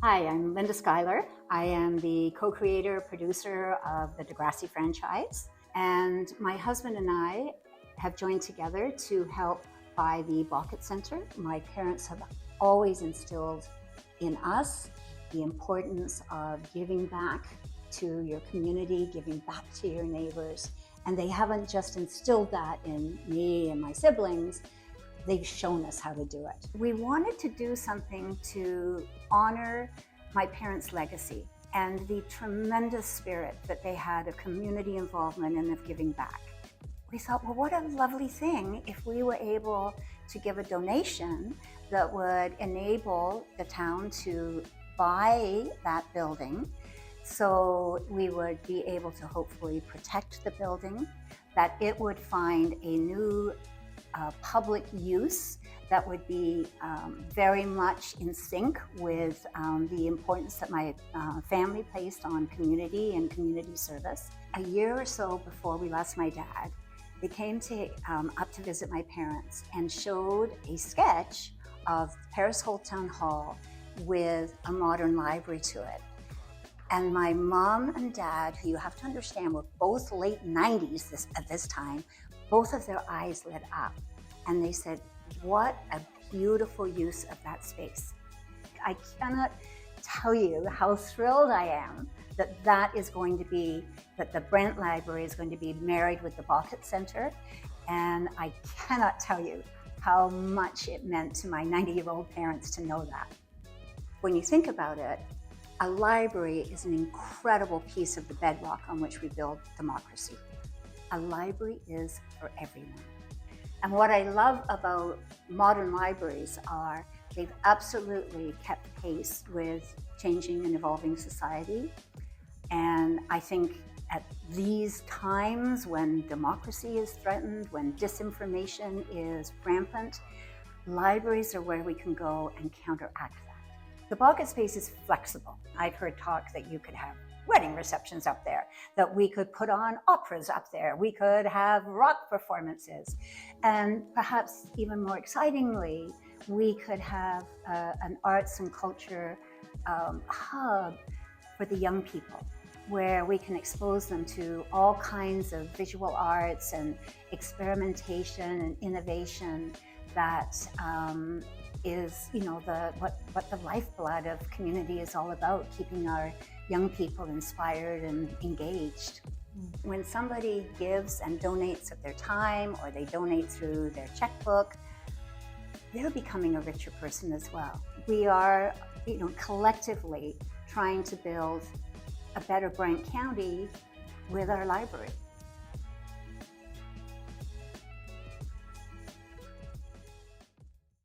Hi, I'm Linda Schuyler. I am the co-creator, producer of the Degrassi franchise. And my husband and I have joined together to help buy the Bucket Center. My parents have always instilled in us the importance of giving back to your community, giving back to your neighbors. And they haven't just instilled that in me and my siblings, they've shown us how to do it. We wanted to do something to honor my parents' legacy and the tremendous spirit that they had of community involvement and of giving back. We thought, well, what a lovely thing if we were able to give a donation that would enable the town to buy that building, so we would be able to hopefully protect the building, that it would find a new public use that would be very much in sync with the importance that my family placed on community and community service. A year or so before we lost my dad, they came up to visit my parents and showed a sketch of Paris Holt Town Hall with a modern library to it. And my mom and dad, who you have to understand were both late 90s at this time, both of their eyes lit up. And they said, what a beautiful use of that space. I cannot tell you how thrilled I am that that the Brent Library is going to be married with the Bucket Center. And I cannot tell you how much it meant to my 90-year-old parents to know that. When you think about it, a library is an incredible piece of the bedrock on which we build democracy. A library is for everyone. And what I love about modern libraries are they've absolutely kept pace with changing and evolving society. And I think at these times when democracy is threatened, when disinformation is rampant, libraries are where we can go and counteract that. The Bucket space is flexible. I've heard talk that you could have wedding receptions up there, that we could put on operas up there, we could have rock performances, and perhaps even more excitingly, we could have an arts and culture hub for the young people, where we can expose them to all kinds of visual arts and experimentation and innovation that is, what the lifeblood of community is all about, keeping our young people inspired and engaged. When somebody gives and donates of their time, or they donate through their checkbook, they're becoming a richer person as well. We are, collectively trying to build a better Brant County with our library.